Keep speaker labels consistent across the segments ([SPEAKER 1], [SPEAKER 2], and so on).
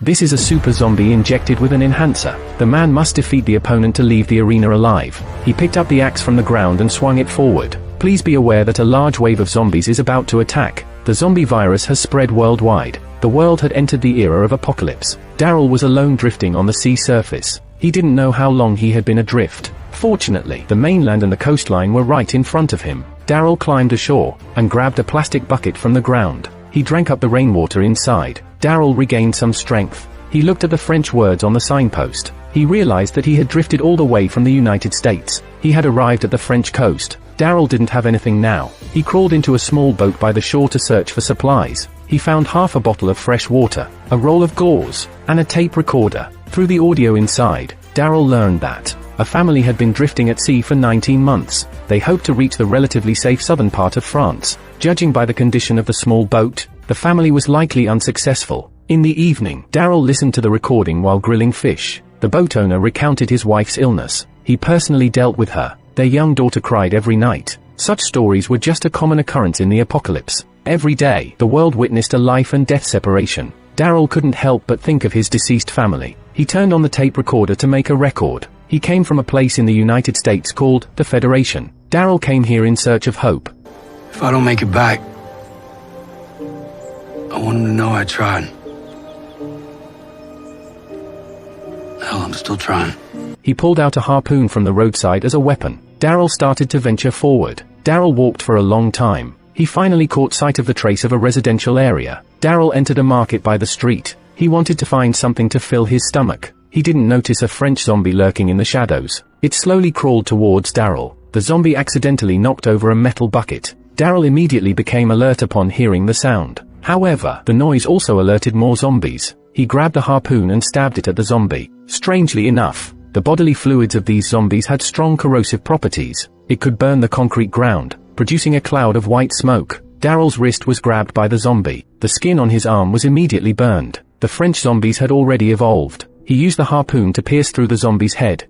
[SPEAKER 1] This is a super zombie injected with an enhancer. The man must defeat the opponent to leave the arena alive. He picked up the axe from the ground and swung it forward. Please be aware that a large wave of zombies is about to attack. The zombie virus has spread worldwide. The world had entered the era of apocalypse. Daryl was alone drifting on the sea surface. He didn't know how long he had been adrift. Fortunately, the mainland and the coastline were right in front of him. Daryl climbed ashore and grabbed a plastic bucket from the ground. He drank up the rainwater inside. Daryl regained some strength. He looked at the French words on the signpost. He realized that he had drifted all the way from the United States. He had arrived at the French coast. Daryl didn't have anything now. He crawled into a small boat by the shore to search for supplies. He found half a bottle of fresh water, a roll of gauze, and a tape recorder. Through the audio inside, Daryl learned that a family had been drifting at sea for 19 months. They hoped to reach the relatively safe southern part of France. Judging by the condition of the small boat, the family was likely unsuccessful. In the evening, Daryl listened to the recording while grilling fish. The boat owner recounted his wife's illness. He personally dealt with her. Their young daughter cried every night. Such stories were just a common occurrence in the apocalypse. Every day, the world witnessed a life and death separation. Daryl couldn't help but think of his deceased family. He turned on the tape recorder to make a record. He came from a place in the United States called the Federation. Daryl came here in search of hope.
[SPEAKER 2] If I don't make it back, I want them to know I tried. Hell, I'm still trying.
[SPEAKER 1] He pulled out a harpoon from the roadside as a weapon. Daryl started to venture forward. Daryl walked for a long time. He finally caught sight of the trace of a residential area. Daryl entered a market by the street. He wanted to find something to fill his stomach. He didn't notice a French zombie lurking in the shadows. It slowly crawled towards Daryl. The zombie accidentally knocked over a metal bucket. Daryl immediately became alert upon hearing the sound. However, the noise also alerted more zombies. He grabbed a harpoon and stabbed it at the zombie. Strangely enough, the bodily fluids of these zombies had strong corrosive properties. It could burn the concrete ground, producing a cloud of white smoke. Daryl's wrist was grabbed by the zombie. The skin on his arm was immediately burned. The French zombies had already evolved. He used the harpoon to pierce through the zombie's head.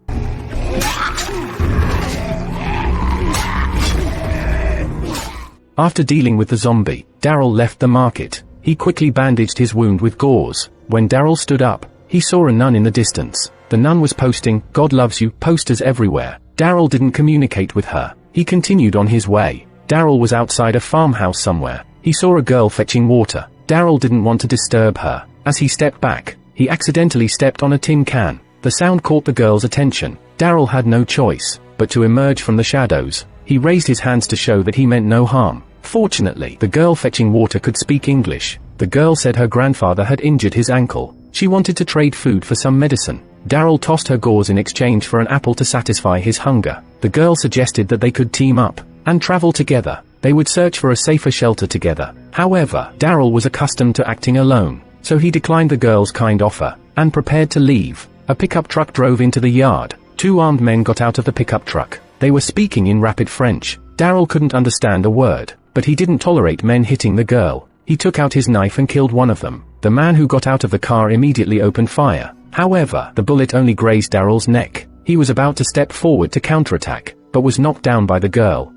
[SPEAKER 1] After dealing with the zombie, Daryl left the market. He quickly bandaged his wound with gauze. When Daryl stood up, he saw a nun in the distance. The nun was posting, "God loves you," posters everywhere. Daryl didn't communicate with her. He continued on his way. Daryl was outside a farmhouse somewhere. He saw a girl fetching water. Daryl didn't want to disturb her. As he stepped back, he accidentally stepped on a tin can. The sound caught the girl's attention. Daryl had no choice but to emerge from the shadows. He raised his hands to show that he meant no harm. Fortunately, the girl fetching water could speak English. The girl said her grandfather had injured his ankle. She wanted to trade food for some medicine. Daryl tossed her gauze in exchange for an apple to satisfy his hunger. The girl suggested that they could team up and travel together. They would search for a safer shelter together. However, Daryl was accustomed to acting alone, so he declined the girl's kind offer and prepared to leave. A pickup truck drove into the yard. Two armed men got out of the pickup truck. They were speaking in rapid French. Daryl couldn't understand a word, but he didn't tolerate men hitting the girl. He took out his knife and killed one of them. The man who got out of the car immediately opened fire. However, the bullet only grazed Daryl's neck. He was about to step forward to counterattack, but was knocked down by the girl.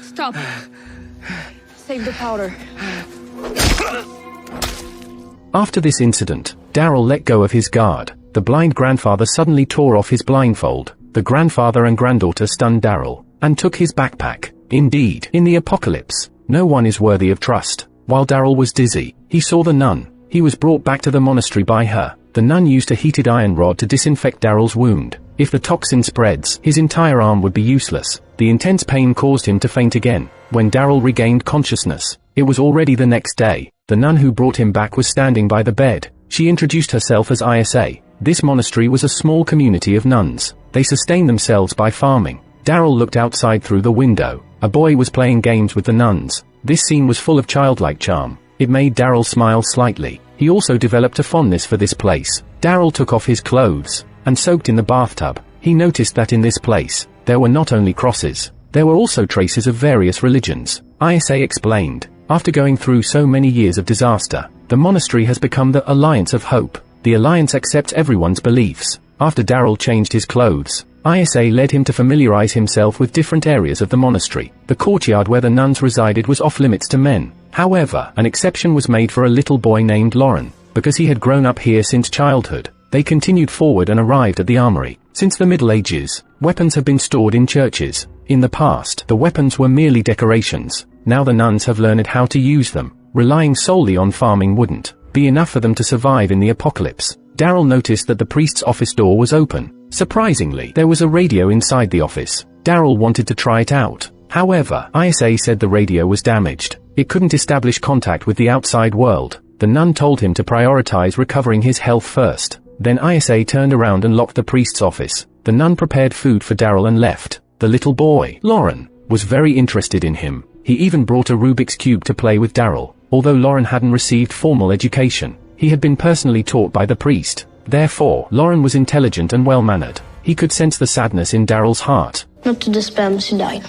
[SPEAKER 3] Stop. Save the powder.
[SPEAKER 1] After this incident, Daryl let go of his guard. The blind grandfather suddenly tore off his blindfold. The grandfather and granddaughter stunned Daryl and took his backpack. Indeed, in the apocalypse, no one is worthy of trust. While Daryl was dizzy, he saw the nun. He was brought back to the monastery by her. The nun used a heated iron rod to disinfect Daryl's wound. If the toxin spreads, his entire arm would be useless. The intense pain caused him to faint again. When Daryl regained consciousness, it was already the next day. The nun who brought him back was standing by the bed. She introduced herself as Isa. This monastery was a small community of nuns. They sustained themselves by farming. Daryl looked outside through the window. A boy was playing games with the nuns. This scene was full of childlike charm. It made Daryl smile slightly. He also developed a fondness for this place. Daryl took off his clothes and soaked in the bathtub. He noticed that in this place, there were not only crosses, there were also traces of various religions. Isa explained, after going through so many years of disaster, the monastery has become the Alliance of Hope. The Alliance accepts everyone's beliefs. After Daryl changed his clothes, Isa led him to familiarize himself with different areas of the monastery. The courtyard where the nuns resided was off limits to men. However, an exception was made for a little boy named Lauren. because he had grown up here since childhood. They continued forward and arrived at the armory. Since the Middle Ages, weapons have been stored in churches. In the past, the weapons were merely decorations. Now the nuns have learned how to use them. Relying solely on farming wouldn't be enough for them to survive in the apocalypse. Daryl noticed that the priest's office door was open. Surprisingly, there was a radio inside the office. Daryl wanted to try it out. However, ISA said the radio was damaged. It couldn't establish contact with the outside world. The nun told him to prioritize recovering his health first. Then ISA turned around and locked the priest's office. The nun prepared food for Daryl and left. The little boy, Lauren, was very interested in him. He even brought a Rubik's Cube to play with Daryl. Although Lauren hadn't received formal education, he had been personally taught by the priest. Therefore, Lauren was intelligent and well-mannered. He could sense the sadness in Daryl's heart.
[SPEAKER 4] Not to despair, Mr. Died.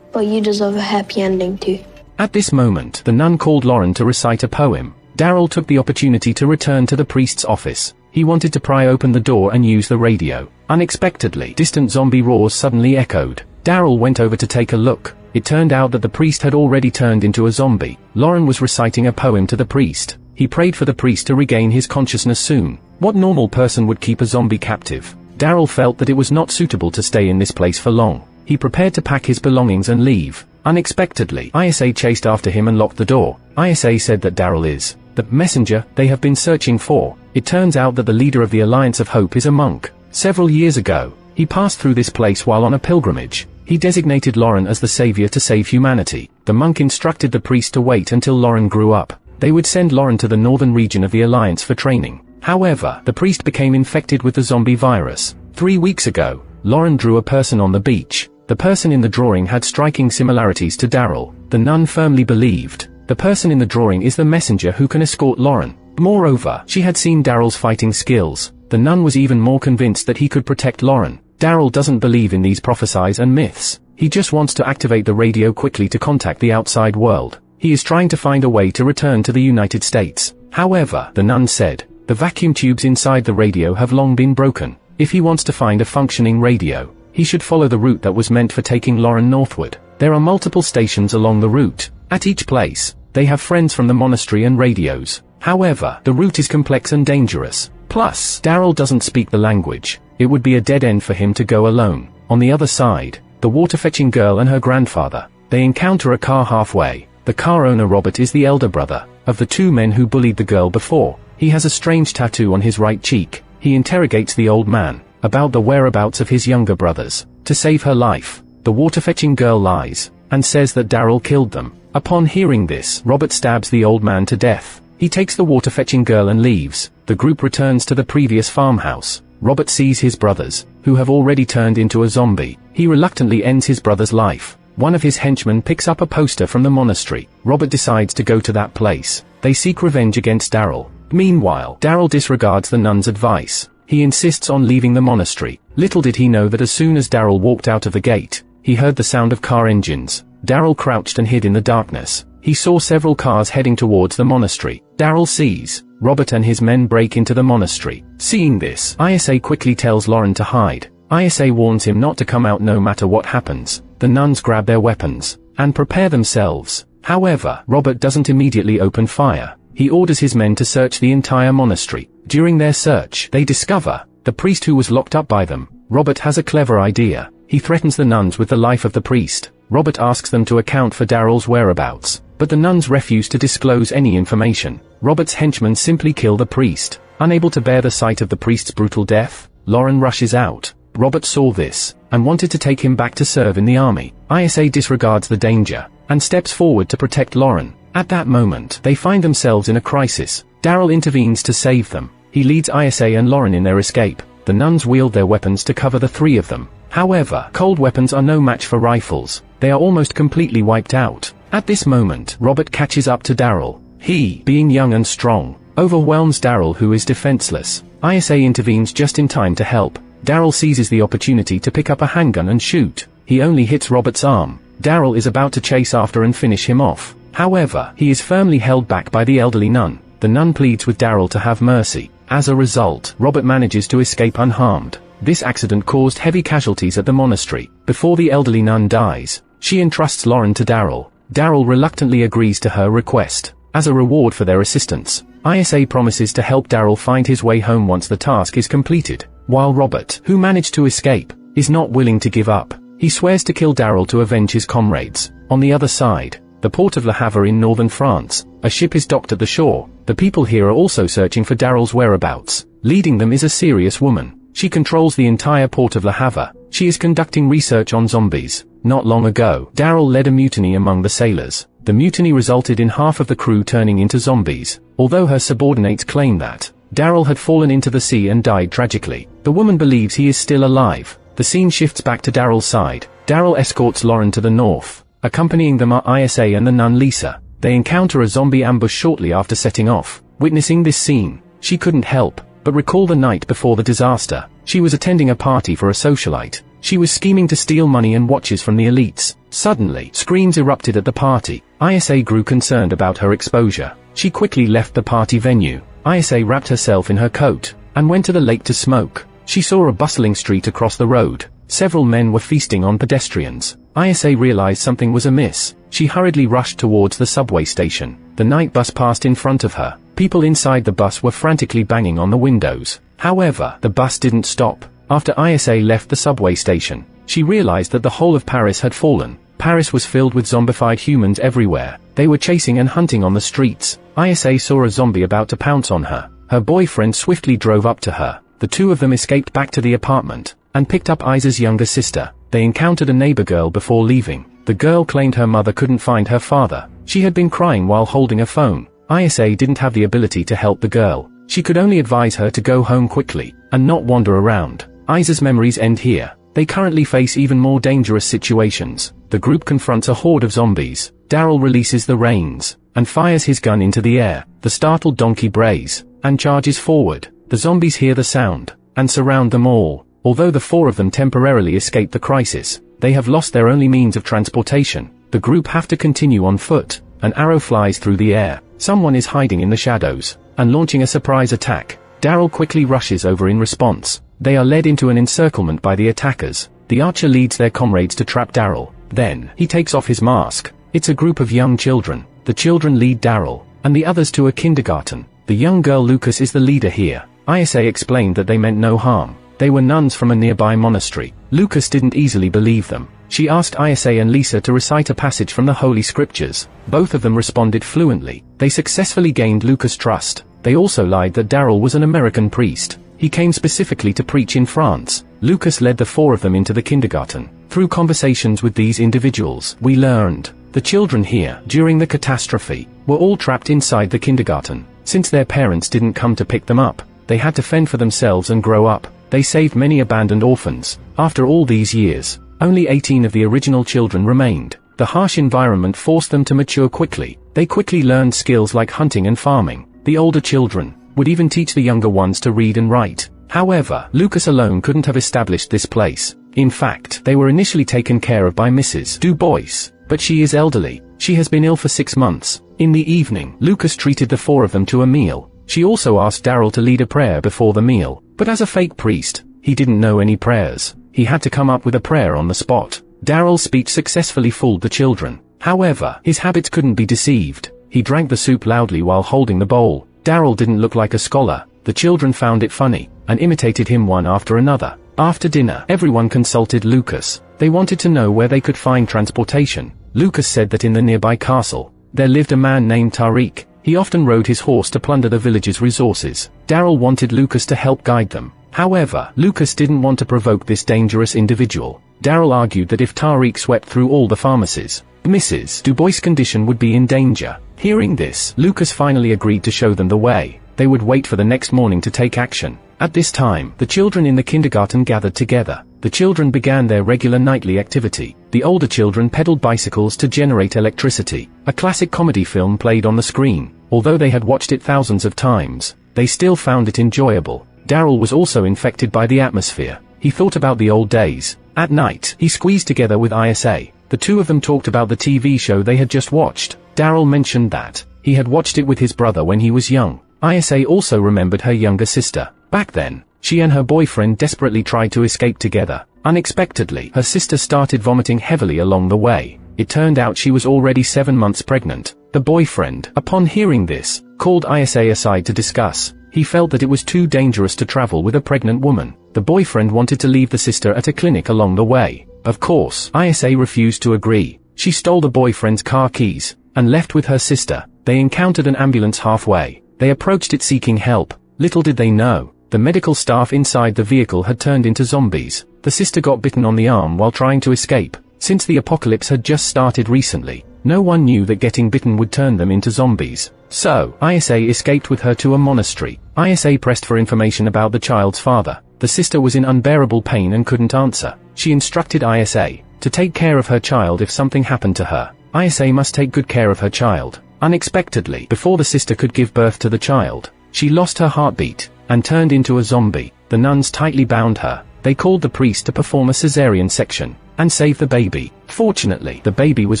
[SPEAKER 4] But you deserve a happy ending too.
[SPEAKER 1] At this moment, the nun called Lauren to recite a poem. Daryl took the opportunity to return to the priest's office. He wanted to pry open the door and use the radio. Unexpectedly, distant zombie roars suddenly echoed. Daryl went over to take a look. It turned out that the priest had already turned into a zombie. Lauren was reciting a poem to the priest. He prayed for the priest to regain his consciousness soon. What normal person would keep a zombie captive? Daryl felt that it was not suitable to stay in this place for long. He prepared to pack his belongings and leave. Unexpectedly, ISA chased after him and locked the door. ISA said that Daryl is the messenger they have been searching for. It turns out that the leader of the Alliance of Hope is a monk. Several years ago, he passed through this place while on a pilgrimage. He designated Lauren as the savior to save humanity. The monk instructed the priest to wait until Lauren grew up. They would send Lauren to the northern region of the Alliance for training. However, the priest became infected with the zombie virus. 3 weeks ago, Lauren drew a person on the beach. The person in the drawing had striking similarities to Daryl. The nun firmly believed the person in the drawing is the messenger who can escort Lauren. Moreover, she had seen Daryl's fighting skills. The nun was even more convinced that he could protect Lauren. Daryl doesn't believe in these prophecies and myths. He just wants to activate the radio quickly to contact the outside world. He is trying to find a way to return to the United States. However, the nun said, the vacuum tubes inside the radio have long been broken. If he wants to find a functioning radio, he should follow the route that was meant for taking Lauren northward. There are multiple stations along the route. At each place, they have friends from the monastery and radios. However, the route is complex and dangerous. Plus, Daryl doesn't speak the language. It would be a dead end for him to go alone. On the other side, the water-fetching girl and her grandfather. They encounter a car halfway. The car owner Robert is the elder brother of the two men who bullied the girl before. He has a strange tattoo on his right cheek. He interrogates the old man about the whereabouts of his younger brothers. To save her life, the water-fetching girl lies and says that Daryl killed them. Upon hearing this, Robert stabs the old man to death. He takes the water-fetching girl and leaves. The group returns to the previous farmhouse. Robert sees his brothers, who have already turned into a zombie. He reluctantly ends his brother's life. One of his henchmen picks up a poster from the monastery. Robert decides to go to that place. They seek revenge against Daryl. Meanwhile, Daryl disregards the nun's advice. He insists on leaving the monastery. Little did he know that as soon as Daryl walked out of the gate, he heard the sound of car engines. Daryl crouched and hid in the darkness. He saw several cars heading towards the monastery. Daryl sees Robert and his men break into the monastery. Seeing this, ISA quickly tells Lauren to hide. ISA warns him not to come out no matter what happens. The nuns grab their weapons and prepare themselves. However, Robert doesn't immediately open fire. He orders his men to search the entire monastery. During their search, they discover the priest who was locked up by them. Robert has a clever idea. He threatens the nuns with the life of the priest. Robert asks them to account for Daryl's whereabouts, but the nuns refuse to disclose any information. Robert's henchmen simply kill the priest. Unable to bear the sight of the priest's brutal death, Lauren rushes out. Robert saw this and wanted to take him back to serve in the army. ISA disregards the danger and steps forward to protect Lauren. At that moment, they find themselves in a crisis. Daryl intervenes to save them. He leads ISA and Lauren in their escape. The nuns wield their weapons to cover the three of them. However, cold weapons are no match for rifles. They are almost completely wiped out. At this moment, Robert catches up to Daryl. He, being young and strong, overwhelms Daryl, who is defenseless. ISA intervenes just in time to help. Daryl seizes the opportunity to pick up a handgun and shoot. He only hits Robert's arm. Daryl is about to chase after and finish him off. However, he is firmly held back by the elderly nun. The nun pleads with Daryl to have mercy. As a result, Robert manages to escape unharmed. This accident caused heavy casualties at the monastery. Before the elderly nun dies, she entrusts Lauren to Daryl. Daryl reluctantly agrees to her request. As a reward for their assistance, ISA promises to help Daryl find his way home once the task is completed, while Robert, who managed to escape, is not willing to give up. He swears to kill Daryl to avenge his comrades. On the other side, the port of Le Havre in northern France, a ship is docked at the shore. The people here are also searching for Daryl's whereabouts. Leading them is a serious woman. She controls the entire port of Le Havre. She is conducting research on zombies. Not long ago, Daryl led a mutiny among the sailors. The mutiny resulted in half of the crew turning into zombies. Although her subordinates claim that Daryl had fallen into the sea and died tragically, the woman believes he is still alive. The scene shifts back to Daryl's side. Daryl escorts Lauren to the north. Accompanying them are ISA and the nun Lisa. They encounter a zombie ambush shortly after setting off. Witnessing this scene, she couldn't help but recall the night before the disaster. She was attending a party for a socialite. She was scheming to steal money and watches from the elites. Suddenly, screams erupted at the party. ISA grew concerned about her exposure. She quickly left the party venue. ISA wrapped herself in her coat and went to the lake to smoke. She saw a bustling street across the road. Several men were feasting on pedestrians. ISA realized something was amiss. She hurriedly rushed towards the subway station. The night bus passed in front of her. People inside the bus were frantically banging on the windows. However, the bus didn't stop. After ISA left the subway station, she realized that the whole of Paris had fallen. Paris was filled with zombified humans everywhere. They were chasing and hunting on the streets. ISA saw a zombie about to pounce on her. Her boyfriend swiftly drove up to her. The two of them escaped back to the apartment and picked up Isa's younger sister. They encountered a neighbor girl before leaving. The girl claimed her mother couldn't find her father. She had been crying while holding a phone. ISA didn't have the ability to help the girl. She could only advise her to go home quickly and not wander around. Isa's memories end here. They currently face even more dangerous situations. The group confronts a horde of zombies. Daryl releases the reins and fires his gun into the air. The startled donkey brays and charges forward. The zombies hear the sound and surround them all. Although the four of them temporarily escape the crisis, they have lost their only means of transportation. The group have to continue on foot. An arrow flies through the air. Someone is hiding in the shadows and launching a surprise attack. Daryl quickly rushes over in response. They are led into an encirclement by the attackers. The archer leads their comrades to trap Daryl. Then, he takes off his mask. It's a group of young children. The children lead Daryl and the others to a kindergarten. The young girl Lucas is the leader here. ISA explained that they meant no harm. They were nuns from a nearby monastery. Lucas didn't easily believe them. She asked ISA and Lisa to recite a passage from the Holy Scriptures. Both of them responded fluently. They successfully gained Lucas' trust. They also lied that Daryl was an American priest. He came specifically to preach in France. Lucas led the four of them into the kindergarten. Through conversations with these individuals, we learned the children here, during the catastrophe, were all trapped inside the kindergarten. Since their parents didn't come to pick them up, they had to fend for themselves and grow up. They saved many abandoned orphans. After all these years, only 18 of the original children remained. The harsh environment forced them to mature quickly. They quickly learned skills like hunting and farming. The older children would even teach the younger ones to read and write. However, Lucas alone couldn't have established this place. In fact, they were initially taken care of by Mrs. Du Bois, but she is elderly. She has been ill for 6 months. In the evening, Lucas treated the four of them to a meal. She also asked Daryl to lead a prayer before the meal, but as a fake priest, he didn't know any prayers. He had to come up with a prayer on the spot. Daryl's speech successfully fooled the children. However, his habits couldn't be deceived. He drank the soup loudly while holding the bowl. Daryl didn't look like a scholar. The children found it funny and imitated him one after another. After dinner, everyone consulted Lucas. They wanted to know where they could find transportation. Lucas said that in the nearby castle, there lived a man named Tariq. He often rode his horse to plunder the village's resources. Daryl wanted Lucas to help guide them. However, Lucas didn't want to provoke this dangerous individual. Daryl argued that if Tariq swept through all the pharmacies, Mrs. Du Bois' condition would be in danger. Hearing this, Lucas finally agreed to show them the way. They would wait for the next morning to take action. At this time, the children in the kindergarten gathered together. The children began their regular nightly activity. The older children pedaled bicycles to generate electricity. A classic comedy film played on the screen. Although they had watched it thousands of times, they still found it enjoyable. Daryl was also infected by the atmosphere. He thought about the old days. At night, he squeezed together with ISA. The two of them talked about the TV show they had just watched. Daryl mentioned that he had watched it with his brother when he was young. ISA also remembered her younger sister. Back then, she and her boyfriend desperately tried to escape together. Unexpectedly, her sister started vomiting heavily along the way. It turned out she was already 7 months pregnant. The boyfriend, upon hearing this, called ISA aside to discuss. He felt that it was too dangerous to travel with a pregnant woman. The boyfriend wanted to leave the sister at a clinic along the way. Of course, ISA refused to agree. She stole the boyfriend's car keys and left with her sister. They encountered an ambulance halfway. They approached it seeking help. Little did they know, the medical staff inside the vehicle had turned into zombies. The sister got bitten on the arm while trying to escape. Since the apocalypse had just started recently, no one knew that getting bitten would turn them into zombies. So, ISA escaped with her to a monastery. ISA pressed for information about the child's father. The sister was in unbearable pain and couldn't answer. She instructed ISA to take care of her child if something happened to her. ISA must take good care of her child. Unexpectedly, before the sister could give birth to the child, she lost her heartbeat and turned into a zombie. The nuns tightly bound her. They called the priest to perform a cesarean section and save the baby. Fortunately, the baby was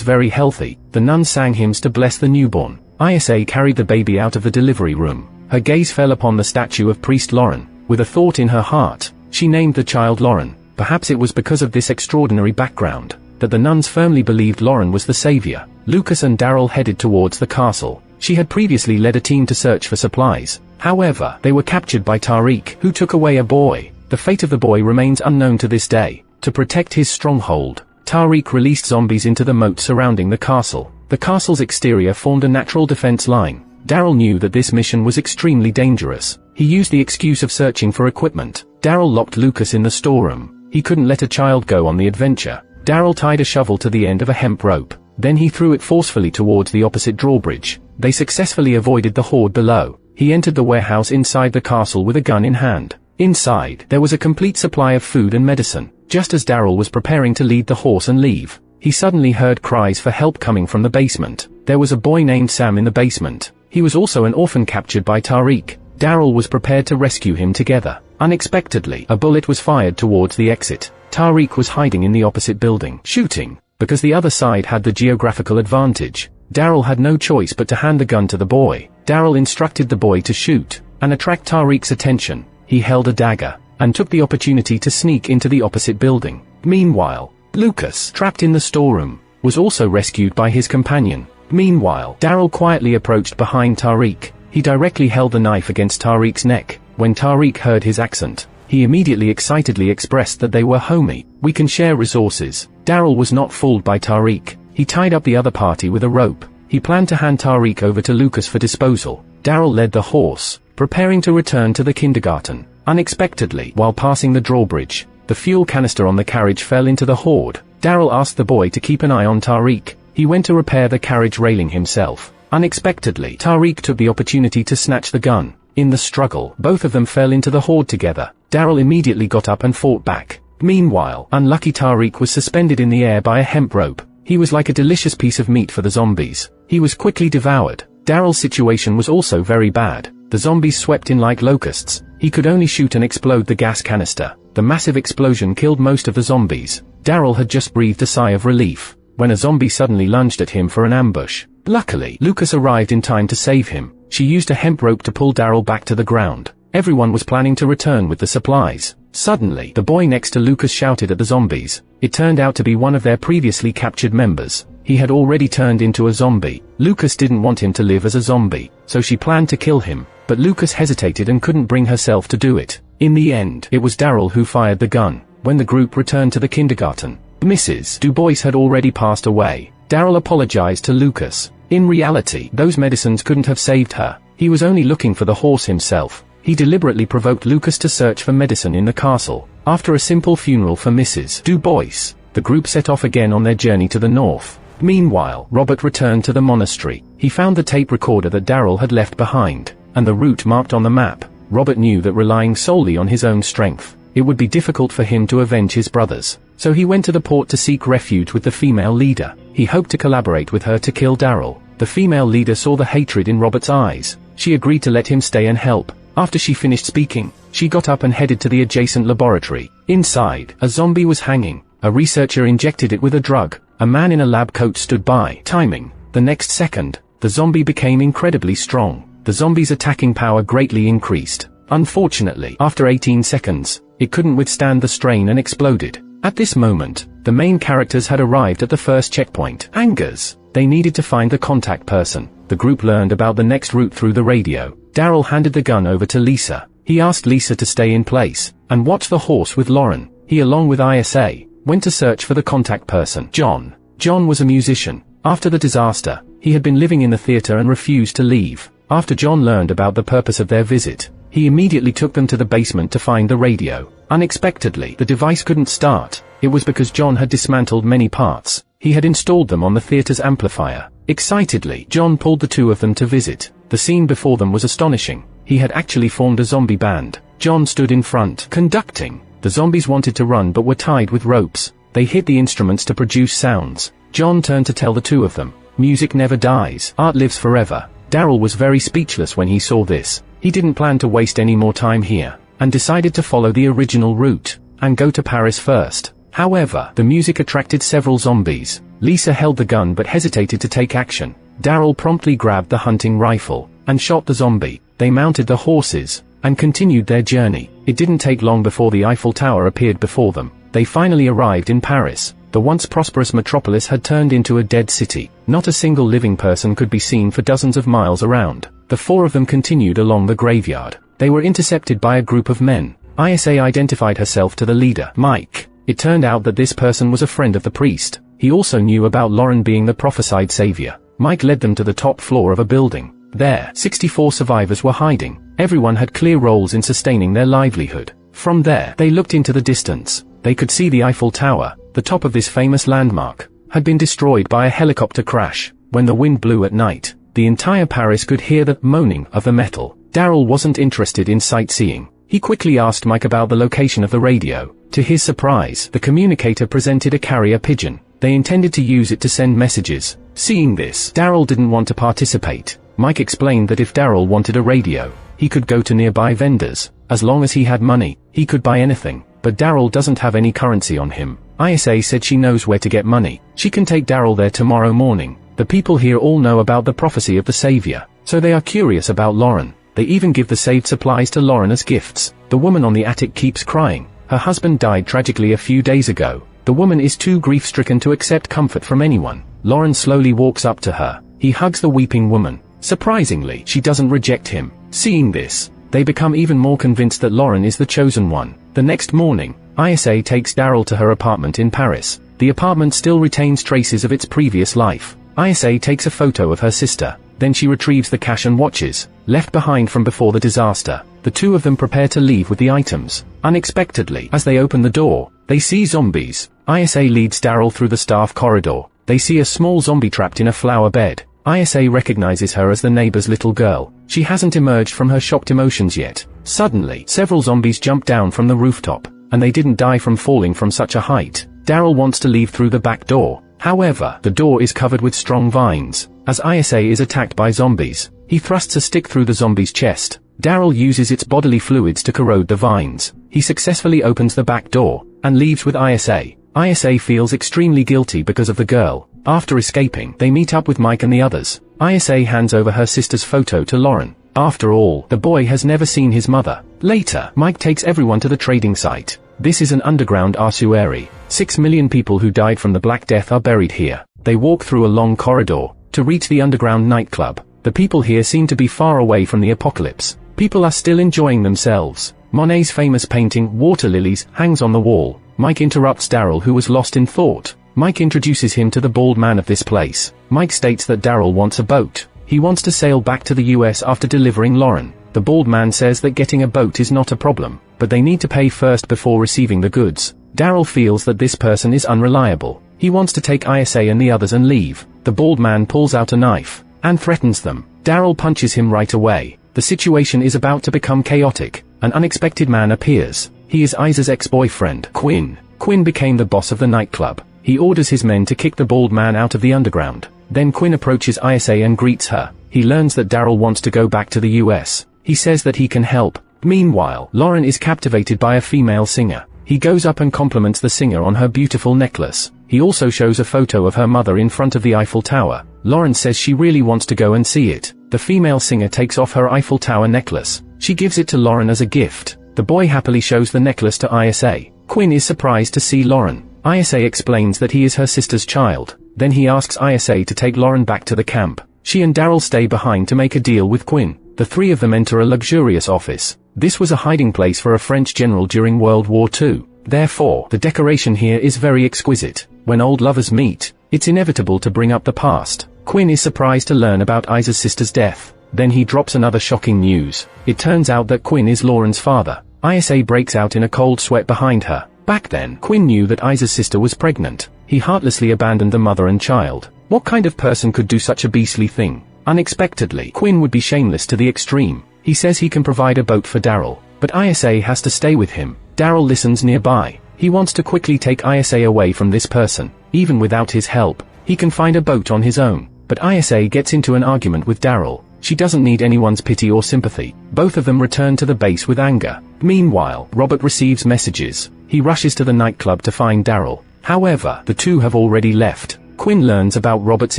[SPEAKER 1] very healthy. The nuns sang hymns to bless the newborn. ISA carried the baby out of the delivery room. Her gaze fell upon the statue of Priest Lauren. With a thought in her heart, she named the child Lauren. Perhaps it was because of this extraordinary background that the nuns firmly believed Lauren was the savior. Lucas and Daryl headed towards the castle. She had previously led a team to search for supplies. However, they were captured by Tariq, who took away a boy. The fate of the boy remains unknown to this day. To protect his stronghold, Tariq released zombies into the moat surrounding the castle. The castle's exterior formed a natural defense line. Daryl knew that this mission was extremely dangerous. He used the excuse of searching for equipment. Daryl locked Lucas in the storeroom. He couldn't let a child go on the adventure. Daryl tied a shovel to the end of a hemp rope. Then he threw it forcefully towards the opposite drawbridge. They successfully avoided the horde below. He entered the warehouse inside the castle with a gun in hand. Inside, there was a complete supply of food and medicine. Just as Daryl was preparing to lead the horse and leave, he suddenly heard cries for help coming from the basement. There was a boy named Sam in the basement. He was also an orphan captured by Tariq. Daryl was prepared to rescue him together. Unexpectedly, a bullet was fired towards the exit. Tariq was hiding in the opposite building, shooting, because the other side had the geographical advantage. Daryl had no choice but to hand the gun to the boy. Daryl instructed the boy to shoot and attract Tariq's attention. He held a dagger and took the opportunity to sneak into the opposite building. Meanwhile, Lucas, trapped in the storeroom, was also rescued by his companion. Meanwhile, Daryl quietly approached behind Tariq. He directly held the knife against Tariq's neck. When Tariq heard his accent, he immediately excitedly expressed that they were homie. We can share resources. Daryl was not fooled by Tariq. He tied up the other party with a rope. He planned to hand Tariq over to Lucas for disposal. Daryl led the horse, preparing to return to the kindergarten. Unexpectedly, while passing the drawbridge, the fuel canister on the carriage fell into the horde. Daryl asked the boy to keep an eye on Tariq. He went to repair the carriage railing himself. Unexpectedly, Tariq took the opportunity to snatch the gun. In the struggle, both of them fell into the horde together. Daryl immediately got up and fought back. Meanwhile, unlucky Tariq was suspended in the air by a hemp rope. He was like a delicious piece of meat for the zombies. He was quickly devoured. Daryl's situation was also very bad. The zombies swept in like locusts. He could only shoot and explode the gas canister. The massive explosion killed most of the zombies. Daryl had just breathed a sigh of relief when a zombie suddenly lunged at him for an ambush. Luckily, Lucas arrived in time to save him. She used a hemp rope to pull Daryl back to the ground. Everyone was planning to return with the supplies. Suddenly, the boy next to Lucas shouted at the zombies. It turned out to be one of their previously captured members. He had already turned into a zombie. Lucas didn't want him to live as a zombie, so she planned to kill him. But Lucas hesitated and couldn't bring herself to do it. In the end, it was Daryl who fired the gun. When the group returned to the kindergarten, Mrs. Du Bois had already passed away. Daryl apologized to Lucas. In reality, those medicines couldn't have saved her. He was only looking for the horse himself. He deliberately provoked Lucas to search for medicine in the castle. After a simple funeral for Mrs. Du Bois, the group set off again on their journey to the north. Meanwhile, Robert returned to the monastery. He found the tape recorder that Daryl had left behind, and the route marked on the map. Robert knew that relying solely on his own strength, it would be difficult for him to avenge his brothers. So he went to the port to seek refuge with the female leader. He hoped to collaborate with her to kill Daryl. The female leader saw the hatred in Robert's eyes. She agreed to let him stay and help. After she finished speaking, she got up and headed to the adjacent laboratory. Inside, a zombie was hanging. A researcher injected it with a drug. A man in a lab coat stood by, timing. The next second, the zombie became incredibly strong. The zombie's attacking power greatly increased. Unfortunately, after 18 seconds, it couldn't withstand the strain and exploded. At this moment, the main characters had arrived at the first checkpoint. Angers. They needed to find the contact person. The group learned about the next route through the radio. Daryl handed the gun over to Lisa. He asked Lisa to stay in place and watch the horse with Lauren. He, along with ISA, went to search for the contact person. John. John was a musician. After the disaster, he had been living in the theater and refused to leave. After John learned about the purpose of their visit, he immediately took them to the basement to find the radio. Unexpectedly, the device couldn't start. It was because John had dismantled many parts. He had installed them on the theater's amplifier. Excitedly, John pulled the two of them to visit. The scene before them was astonishing. He had actually formed a zombie band. John stood in front, conducting. The zombies wanted to run but were tied with ropes. They hit the instruments to produce sounds. John turned to tell the two of them, "Music never dies. Art lives forever." Daryl was very speechless when he saw this. He didn't plan to waste any more time here, and decided to follow the original route, and go to Paris first. However, the music attracted several zombies. Lisa held the gun but hesitated to take action. Daryl promptly grabbed the hunting rifle, and shot the zombie. They mounted the horses, and continued their journey. It didn't take long before the Eiffel Tower appeared before them. They finally arrived in Paris. The once prosperous metropolis had turned into a dead city. Not a single living person could be seen for dozens of miles around. The four of them continued along the graveyard. They were intercepted by a group of men. ISA identified herself to the leader, Mike. It turned out that this person was a friend of the priest. He also knew about Lauren being the prophesied savior. Mike led them to the top floor of a building. There, 64 survivors were hiding. Everyone had clear roles in sustaining their livelihood. From there, they looked into the distance. They could see the Eiffel Tower. The top of this famous landmark had been destroyed by a helicopter crash. When the wind blew at night, the entire Paris could hear the moaning of the metal. Daryl wasn't interested in sightseeing. He quickly asked Mike about the location of the radio. To his surprise, the communicator presented a carrier pigeon. They intended to use it to send messages. Seeing this, Daryl didn't want to participate. Mike explained that if Daryl wanted a radio, he could go to nearby vendors. As long as he had money, he could buy anything. But Daryl doesn't have any currency on him. ISA said she knows where to get money. She can take Daryl there tomorrow morning. The people here all know about the prophecy of the savior, so they are curious about Lauren. They even give the saved supplies to Lauren as gifts. The woman on the attic keeps crying. Her husband died tragically a few days ago. The woman is too grief-stricken to accept comfort from anyone. Lauren slowly walks up to her. He hugs the weeping woman. Surprisingly, she doesn't reject him. Seeing this, they become even more convinced that Lauren is the chosen one. The next morning, ISA takes Daryl to her apartment in Paris. The apartment still retains traces of its previous life. ISA takes a photo of her sister. Then she retrieves the cash and watches, left behind from before the disaster. The two of them prepare to leave with the items. Unexpectedly, as they open the door, they see zombies. ISA leads Daryl through the staff corridor. They see a small zombie trapped in a flower bed. ISA recognizes her as the neighbor's little girl. She hasn't emerged from her shocked emotions yet. Suddenly, several zombies jump down from the rooftop, and they didn't die from falling from such a height. Daryl wants to leave through the back door. However, the door is covered with strong vines. As ISA is attacked by zombies, he thrusts a stick through the zombie's chest. Daryl uses its bodily fluids to corrode the vines. He successfully opens the back door, and leaves with ISA. ISA feels extremely guilty because of the girl. After escaping, they meet up with Mike and the others. ISA hands over her sister's photo to Lauren. After all, the boy has never seen his mother. Later, Mike takes everyone to the trading site. This is an underground ossuary. 6 million people who died from the Black Death are buried here. They walk through a long corridor to reach the underground nightclub. The people here seem to be far away from the apocalypse. People are still enjoying themselves. Monet's famous painting, Water Lilies, hangs on the wall. Mike interrupts Daryl, who was lost in thought. Mike introduces him to the bald man of this place. Mike states that Daryl wants a boat. He wants to sail back to the US after delivering Lauren. The bald man says that getting a boat is not a problem, but they need to pay first before receiving the goods. Daryl feels that this person is unreliable. He wants to take ISA and the others and leave. The bald man pulls out a knife and threatens them. Daryl punches him right away. The situation is about to become chaotic. An unexpected man appears. He is Isa's ex-boyfriend, Quinn. Quinn became the boss of the nightclub. He orders his men to kick the bald man out of the underground. Then Quinn approaches ISA and greets her. He learns that Daryl wants to go back to the US. He says that he can help. Meanwhile, Lauren is captivated by a female singer. He goes up and compliments the singer on her beautiful necklace. He also shows a photo of her mother in front of the Eiffel Tower. Lauren says she really wants to go and see it. The female singer takes off her Eiffel Tower necklace. She gives it to Lauren as a gift. The boy happily shows the necklace to ISA. Quinn is surprised to see Lauren. Isa explains that he is her sister's child. Then he asks Isa to take Lauren back to the camp. She and Daryl stay behind to make a deal with Quinn. The three of them enter a luxurious office. This was a hiding place for a French general during World War II. Therefore, the decoration here is very exquisite. When old lovers meet, it's inevitable to bring up the past. Quinn is surprised to learn about Isa's sister's death. Then he drops another shocking news. It turns out that Quinn is Lauren's father. Isa breaks out in a cold sweat behind her. Back then, Quinn knew that Isa's sister was pregnant. He heartlessly abandoned the mother and child. What kind of person could do such a beastly thing? Unexpectedly, Quinn would be shameless to the extreme. He says he can provide a boat for Daryl, but Isa has to stay with him. Daryl listens nearby. He wants to quickly take Isa away from this person. Even without his help, he can find a boat on his own. But Isa gets into an argument with Daryl. She doesn't need anyone's pity or sympathy. Both of them return to the base with anger. Meanwhile, Robert receives messages. He rushes to the nightclub to find Daryl. However, the two have already left. Quinn learns about Robert's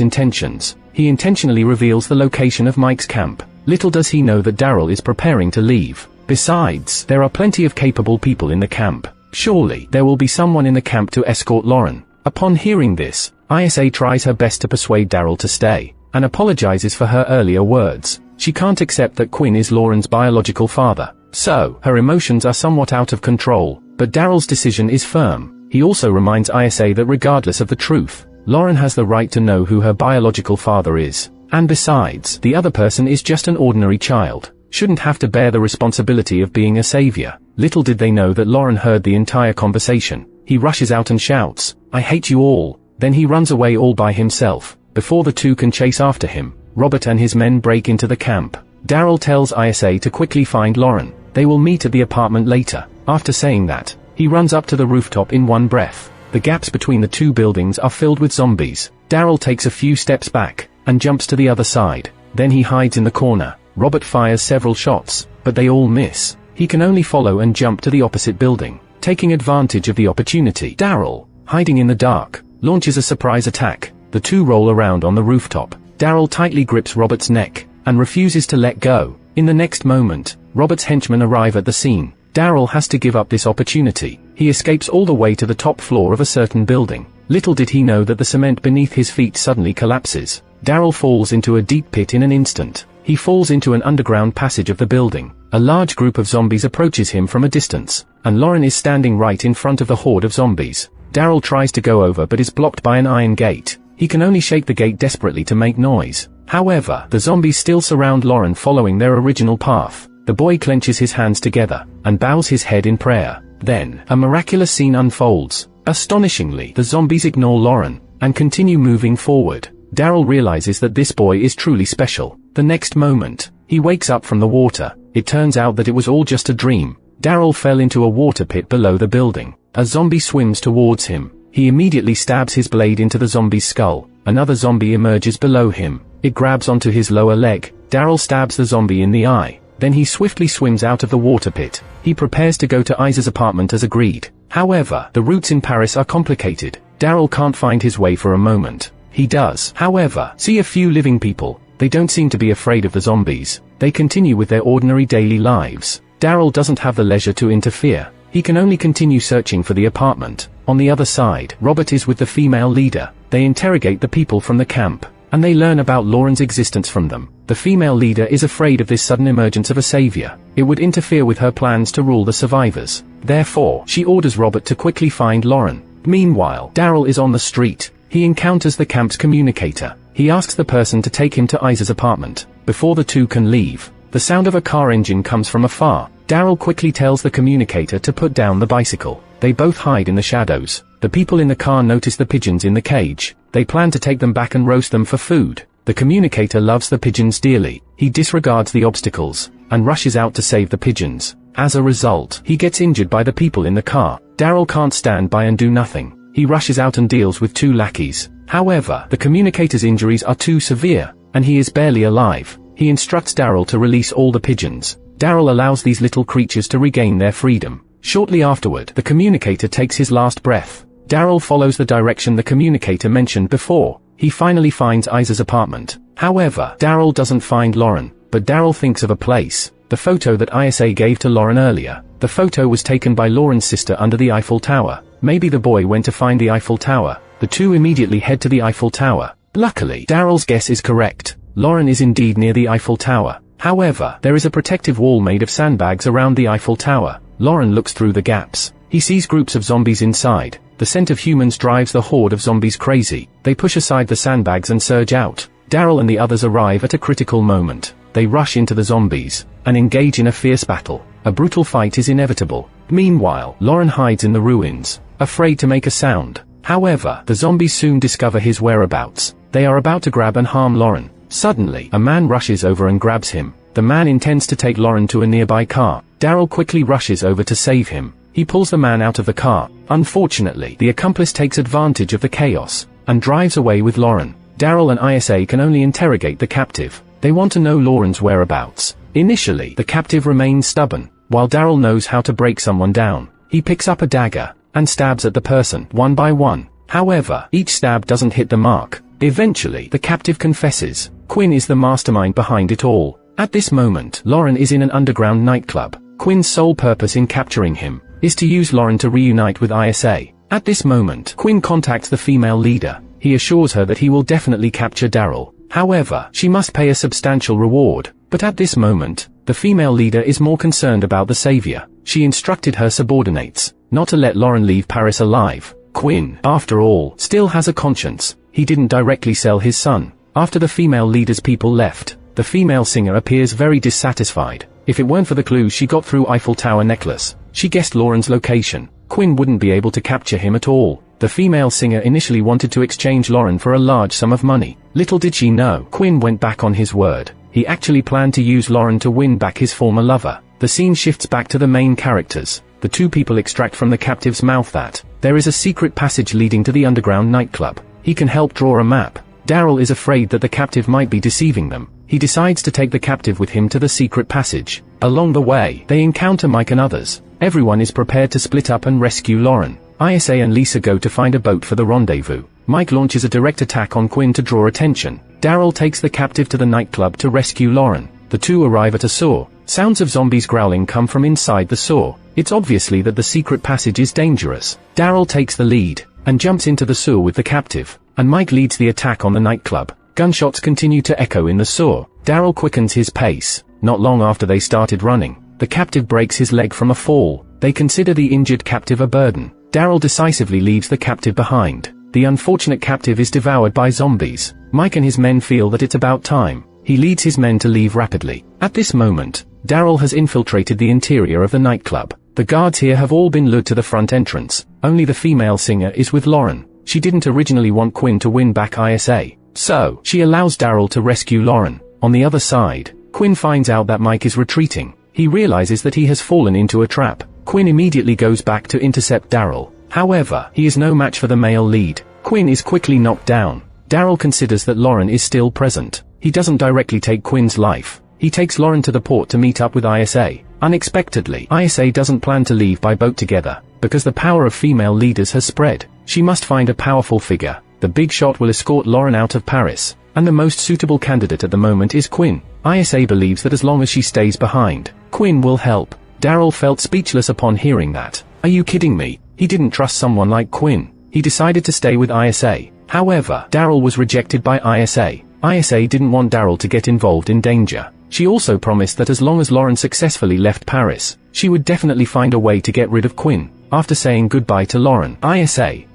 [SPEAKER 1] intentions. He intentionally reveals the location of Mike's camp. Little does he know that Daryl is preparing to leave. Besides, there are plenty of capable people in the camp. Surely, there will be someone in the camp to escort Lauren. Upon hearing this, Isa tries her best to persuade Daryl to stay, and apologizes for her earlier words. She can't accept that Quinn is Lauren's biological father. So, her emotions are somewhat out of control, but Daryl's decision is firm. He also reminds Isa that regardless of the truth, Lauren has the right to know who her biological father is. And besides, the other person is just an ordinary child. Shouldn't have to bear the responsibility of being a savior. Little did they know that Lauren heard the entire conversation. He rushes out and shouts, "I hate you all." Then he runs away all by himself. Before the two can chase after him, Robert and his men break into the camp. Daryl tells Isa to quickly find Lauren. They will meet at the apartment later. After saying that, he runs up to the rooftop in one breath. The gaps between the two buildings are filled with zombies. Daryl takes a few steps back, and jumps to the other side. Then he hides in the corner. Robert fires several shots, but they all miss. He can only follow and jump to the opposite building. Taking advantage of the opportunity, Daryl, hiding in the dark, launches a surprise attack. The two roll around on the rooftop. Daryl tightly grips Robert's neck, and refuses to let go. In the next moment, Robert's henchmen arrive at the scene. Daryl has to give up this opportunity. He escapes all the way to the top floor of a certain building. Little did he know that the cement beneath his feet suddenly collapses. Daryl falls into a deep pit in an instant. He falls into an underground passage of the building. A large group of zombies approaches him from a distance, and Lauren is standing right in front of the horde of zombies. Daryl tries to go over but is blocked by an iron gate. He can only shake the gate desperately to make noise. However, the zombies still surround Lauren following their original path. The boy clenches his hands together, and bows his head in prayer. Then, a miraculous scene unfolds. Astonishingly, the zombies ignore Lauren, and continue moving forward. Daryl realizes that this boy is truly special. The next moment, he wakes up from the water. It turns out that it was all just a dream. Daryl fell into a water pit below the building. A zombie swims towards him. He immediately stabs his blade into the zombie's skull. Another zombie emerges below him. It grabs onto his lower leg. Daryl stabs the zombie in the eye. Then he swiftly swims out of the water pit. He prepares to go to Isa's apartment as agreed. However, the routes in Paris are complicated. Daryl can't find his way for a moment. He does, however, see a few living people. They don't seem to be afraid of the zombies. They continue with their ordinary daily lives. Daryl doesn't have the leisure to interfere. He can only continue searching for the apartment. On the other side, Robert is with the female leader. They interrogate the people from the camp, and they learn about Lauren's existence from them. The female leader is afraid of this sudden emergence of a savior. It would interfere with her plans to rule the survivors. Therefore, she orders Robert to quickly find Lauren. Meanwhile, Daryl is on the street. He encounters the camp's communicator. He asks the person to take him to Isa's apartment. Before the two can leave, the sound of a car engine comes from afar. Daryl quickly tells the communicator to put down the bicycle. They both hide in the shadows. The people in the car notice the pigeons in the cage. They plan to take them back and roast them for food. The communicator loves the pigeons dearly. He disregards the obstacles, and rushes out to save the pigeons. As a result, he gets injured by the people in the car. Daryl can't stand by and do nothing. He rushes out and deals with two lackeys. However, the communicator's injuries are too severe, and he is barely alive. He instructs Daryl to release all the pigeons. Daryl allows these little creatures to regain their freedom. Shortly afterward, the communicator takes his last breath. Daryl follows the direction the communicator mentioned before. He finally finds Isa's apartment. However, Daryl doesn't find Lauren, but Daryl thinks of a place. the photo that ISA gave to Lauren earlier. The photo was taken by Lauren's sister under the Eiffel Tower. Maybe the boy went to find the Eiffel Tower. The two immediately head to the Eiffel Tower. Luckily, Daryl's guess is correct. Lauren is indeed near the Eiffel Tower. However, there is a protective wall made of sandbags around the Eiffel Tower. Lauren looks through the gaps. He sees groups of zombies inside. The scent of humans drives the horde of zombies crazy. They push aside the sandbags and surge out. Daryl and the others arrive at a critical moment. They rush into the zombies and engage in a fierce battle. A brutal fight is inevitable. Meanwhile, Lauren hides in the ruins, afraid to make a sound. However, the zombies soon discover his whereabouts. They are about to grab and harm Lauren. Suddenly, a man rushes over and grabs him. The man intends to take Lauren to a nearby car. Daryl quickly rushes over to save him. He pulls the man out of the car. Unfortunately, the accomplice takes advantage of the chaos and drives away with Lauren. Daryl and ISA can only interrogate the captive. They want to know Lauren's whereabouts. Initially, the captive remains stubborn, while Daryl knows how to break someone down. He picks up a dagger and stabs at the person, one by one. However, each stab doesn't hit the mark. Eventually, the captive confesses. Quinn is the mastermind behind it all. At this moment, Lauren is in an underground nightclub. Quinn's sole purpose in capturing him is to use Lauren to reunite with ISA. At this moment, Quinn contacts the female leader. He assures her that he will definitely capture Daryl. However, she must pay a substantial reward. But at this moment, the female leader is more concerned about the savior. She instructed her subordinates not to let Lauren leave Paris alive. Quinn, after all, still has a conscience. He didn't directly sell his son. After the female leader's people left, the female singer appears very dissatisfied. If it weren't for the clues she got through Eiffel Tower necklace, she guessed Lauren's location. Quinn wouldn't be able to capture him at all. The female singer initially wanted to exchange Lauren for a large sum of money. Little did she know, Quinn went back on his word. He actually planned to use Lauren to win back his former lover. The scene shifts back to the main characters. The two people extract from the captive's mouth that there is a secret passage leading to the underground nightclub. He can help draw a map. Daryl is afraid that the captive might be deceiving them. He decides to take the captive with him to the secret passage. Along the way, they encounter Mike and others. Everyone is prepared to split up and rescue Lauren. ISA and Lisa go to find a boat for the rendezvous. Mike launches a direct attack on Quinn to draw attention. Daryl takes the captive to the nightclub to rescue Lauren. The two arrive at a saw. Sounds of zombies growling come from inside the saw. It's obviously that the secret passage is dangerous. Daryl takes the lead and jumps into the sewer with the captive, and Mike leads the attack on the nightclub. Gunshots continue to echo in the sewer. Daryl quickens his pace. Not long after they started running, the captive breaks his leg from a fall. They consider the injured captive a burden. Daryl decisively leaves the captive behind. The unfortunate captive is devoured by zombies. Mike and his men feel that it's about time. He leads his men to leave rapidly. At this moment, Daryl has infiltrated the interior of the nightclub. The guards here have all been lured to the front entrance. Only the female singer is with Lauren. She didn't originally want Quinn to win back ISA, so she allows Daryl to rescue Lauren. On the other side, Quinn finds out that Mike is retreating. He realizes that he has fallen into a trap. Quinn immediately goes back to intercept Daryl. However, he is no match for the male lead. Quinn is quickly knocked down. Daryl considers that Lauren is still present. He doesn't directly take Quinn's life. He takes Lauren to the port to meet up with ISA. Unexpectedly, ISA doesn't plan to leave by boat together, because the power of female leaders has spread. She must find a powerful figure. The big shot will escort Lauren out of Paris, and the most suitable candidate at the moment is Quinn. ISA believes that as long as she stays behind, Quinn will help. Daryl felt speechless upon hearing that. Are you kidding me? He didn't trust someone like Quinn. He decided to stay with ISA. However, Daryl was rejected by ISA. ISA didn't want Daryl to get involved in danger. She also promised that as long as Lauren successfully left Paris, she would definitely find a way to get rid of Quinn. After saying goodbye to Lauren,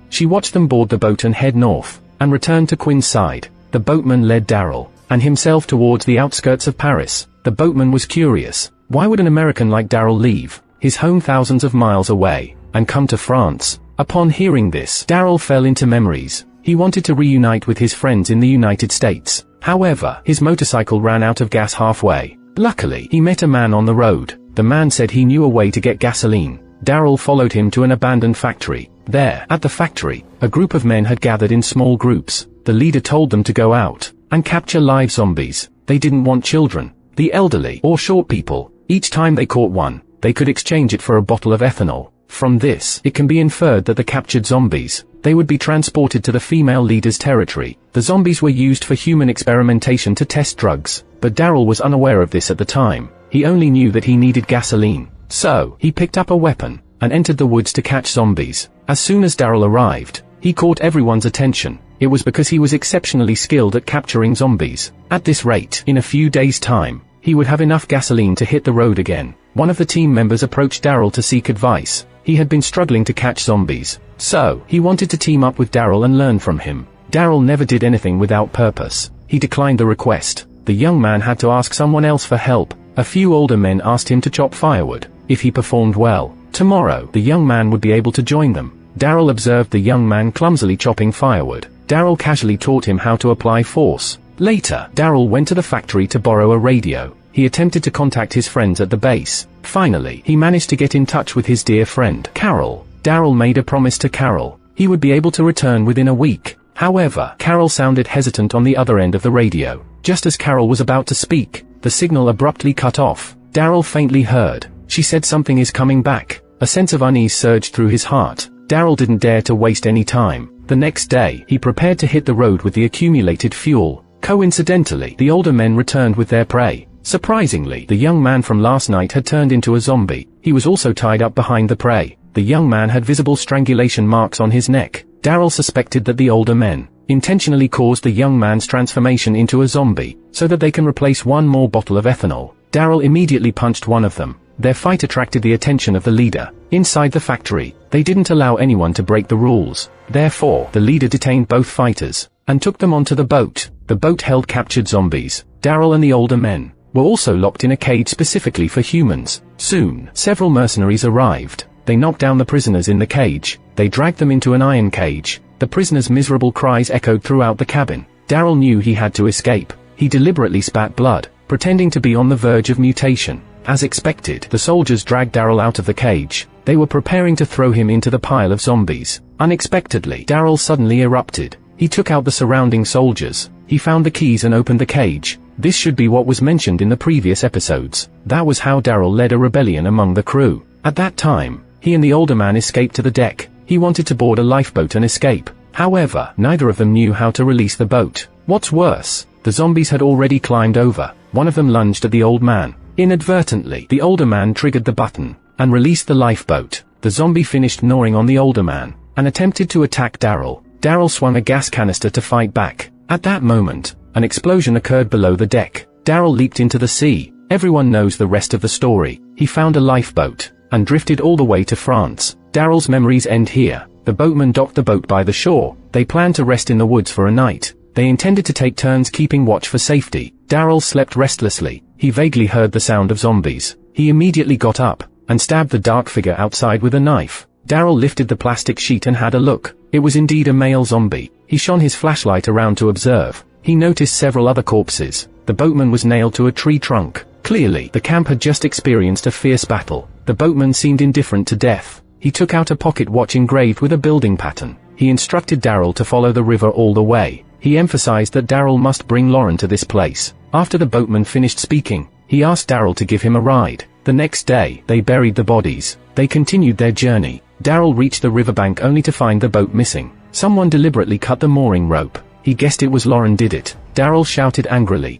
[SPEAKER 1] she watched them board the boat and head north, and return to Quinn's side. The boatman led Daryl and himself towards the outskirts of Paris. The boatman was curious. Why would an American like Daryl leave his home thousands of miles away and come to France? Upon hearing this, Daryl fell into memories. He wanted to reunite with his friends in the United States. However, his motorcycle ran out of gas halfway. Luckily, he met a man on the road. The man said he knew a way to get gasoline. Daryl followed him to an abandoned factory. There, at the factory, a group of men had gathered in small groups. The leader told them to go out and capture live zombies. They didn't want children, the elderly, or short people. Each time they caught one, they could exchange it for a bottle of ethanol. From this, it can be inferred that the captured zombies, They would be transported to the female leader's territory. The zombies were used for human experimentation to test drugs, but Daryl was unaware of this at the time. He only knew that he needed gasoline. So, he picked up a weapon and entered the woods to catch zombies. As soon as Daryl arrived, he caught everyone's attention. It was because he was exceptionally skilled at capturing zombies. At this rate, in a few days' time, he would have enough gasoline to hit the road again. One of the team members approached Daryl to seek advice. He had been struggling to catch zombies, so he wanted to team up with Daryl and learn from him. Daryl never did anything without purpose. He declined the request. The young man had to ask someone else for help. A few older men asked him to chop firewood. If he performed well, tomorrow the young man would be able to join them. Daryl observed the young man clumsily chopping firewood. Daryl casually taught him how to apply force. Later, Daryl went to the factory to borrow a radio. He attempted to contact his friends at the base. Finally, he managed to get in touch with his dear friend, Carol. Daryl made a promise to Carol. He would be able to return within a week. However, Carol sounded hesitant on the other end of the radio. Just as Carol was about to speak, the signal abruptly cut off. Daryl faintly heard, "She said something is coming back." A sense of unease surged through his heart. Daryl didn't dare to waste any time. The next day, he prepared to hit the road with the accumulated fuel. Coincidentally, the older men returned with their prey. Surprisingly, the young man from last night had turned into a zombie. He was also tied up behind the prey. The young man had visible strangulation marks on his neck. Daryl suspected that the older men intentionally caused the young man's transformation into a zombie, so that they can replace one more bottle of ethanol. Daryl immediately punched one of them. Their fight attracted the attention of the leader. Inside the factory, they didn't allow anyone to break the rules. Therefore, the leader detained both fighters and took them onto the boat. The boat held captured zombies. Daryl and the older men were also locked in a cage specifically for humans. Soon, several mercenaries arrived. They knocked down the prisoners in the cage. They dragged them into an iron cage. The prisoners' miserable cries echoed throughout the cabin. Daryl knew he had to escape. He deliberately spat blood, pretending to be on the verge of mutation. As expected, the soldiers dragged Daryl out of the cage. They were preparing to throw him into the pile of zombies. Unexpectedly, Daryl suddenly erupted. He took out the surrounding soldiers. He found the keys and opened the cage. This should be what was mentioned in the previous episodes. That was how Daryl led a rebellion among the crew. At that time, he and the older man escaped to the deck. He wanted to board a lifeboat and escape. However, neither of them knew how to release the boat. What's worse, the zombies had already climbed over. One of them lunged at the old man. Inadvertently, the older man triggered the button and released the lifeboat. The zombie finished gnawing on the older man and attempted to attack Daryl. Daryl swung a gas canister to fight back. At that moment, an explosion occurred below the deck. Daryl leaped into the sea. Everyone knows the rest of the story. He found a lifeboat and drifted all the way to France. Daryl's memories end here. The boatmen docked the boat by the shore. They planned to rest in the woods for a night. They intended to take turns keeping watch for safety. Daryl slept restlessly. He vaguely heard the sound of zombies. He immediately got up and stabbed the dark figure outside with a knife. Daryl lifted the plastic sheet and had a look. It was indeed a male zombie. He shone his flashlight around to observe. He noticed several other corpses. The boatman was nailed to a tree trunk. Clearly, the camp had just experienced a fierce battle. The boatman seemed indifferent to death. He took out a pocket watch engraved with a building pattern. He instructed Daryl to follow the river all the way. He emphasized that Daryl must bring Lauren to this place. After the boatman finished speaking, he asked Daryl to give him a ride. The next day, they buried the bodies. They continued their journey. Daryl reached the riverbank only to find the boat missing. Someone deliberately cut the mooring rope. He guessed it was Lauren did it. Daryl shouted angrily,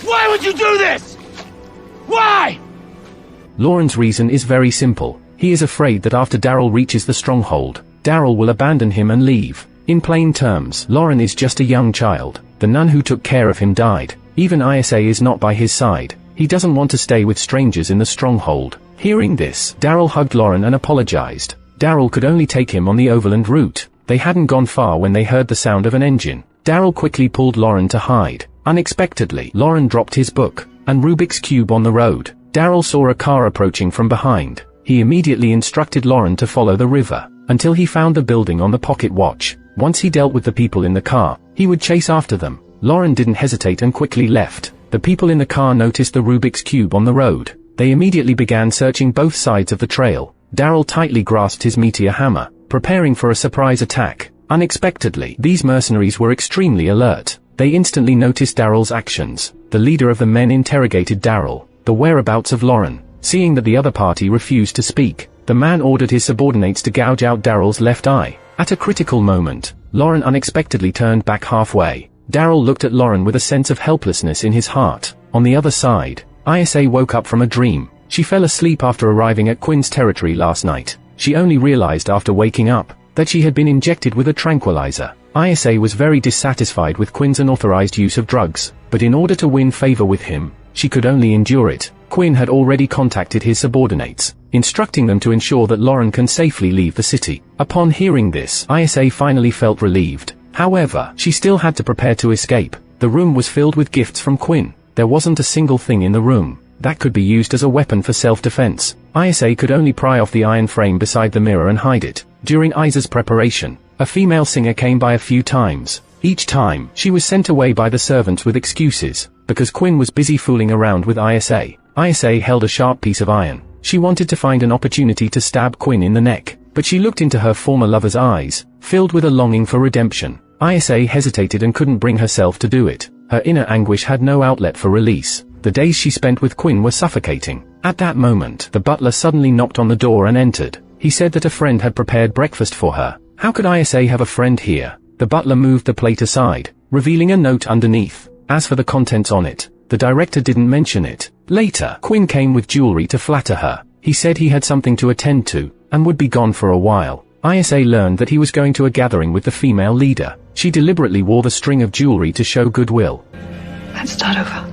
[SPEAKER 5] "Why would you do this? Why?"
[SPEAKER 1] Lauren's reason is very simple. He is afraid that after Daryl reaches the stronghold, Daryl will abandon him and leave. In plain terms, Lauren is just a young child. The nun who took care of him died. Even ISA is not by his side. He doesn't want to stay with strangers in the stronghold. Hearing this, Daryl hugged Lauren and apologized. Daryl could only take him on the overland route. They hadn't gone far when they heard the sound of an engine. Daryl quickly pulled Lauren to hide. Unexpectedly, Lauren dropped his book and Rubik's Cube on the road. Daryl saw a car approaching from behind. He immediately instructed Lauren to follow the river until he found the building on the pocket watch. Once he dealt with the people in the car, he would chase after them. Lauren didn't hesitate and quickly left. The people in the car noticed the Rubik's Cube on the road. They immediately began searching both sides of the trail. Daryl tightly grasped his meteor hammer, preparing for a surprise attack. Unexpectedly, these mercenaries were extremely alert. They instantly noticed Daryl's actions. The leader of the men interrogated Daryl, the whereabouts of Lauren. Seeing that the other party refused to speak, The man ordered his subordinates to gouge out Daryl's left eye. At a critical moment, Lauren unexpectedly turned back halfway. Daryl looked at Lauren with a sense of helplessness in his heart. On the other side, Isa woke up from a dream. She fell asleep after arriving at Quinn's territory last night. She only realized after waking up that she had been injected with a tranquilizer. Isa was very dissatisfied with Quinn's unauthorized use of drugs, but in order to win favor with him, she could only endure it. Quinn had already contacted his subordinates, instructing them to ensure that Lauren can safely leave the city. Upon hearing this, Isa finally felt relieved. However, she still had to prepare to escape. The room was filled with gifts from Quinn. There wasn't a single thing in the room that could be used as a weapon for self-defense. Isa could only pry off the iron frame beside the mirror and hide it. During Isa's preparation, a female singer came by a few times. Each time, she was sent away by the servants with excuses, because Quinn was busy fooling around with Isa. Isa held a sharp piece of iron. She wanted to find an opportunity to stab Quinn in the neck, but she looked into her former lover's eyes, filled with a longing for redemption. Isa hesitated and couldn't bring herself to do it. Her inner anguish had no outlet for release. The days she spent with Quinn were suffocating. At that moment, the butler suddenly knocked on the door and entered. He said that a friend had prepared breakfast for her. How could Isa have a friend here? The butler moved the plate aside, revealing a note underneath. As for the contents on it, the director didn't mention it. Later, Quinn came with jewelry to flatter her. He said he had something to attend to, and would be gone for a while. Isa learned that he was going to a gathering with the female leader. She deliberately wore the string of jewelry to show goodwill.
[SPEAKER 3] Let's start over.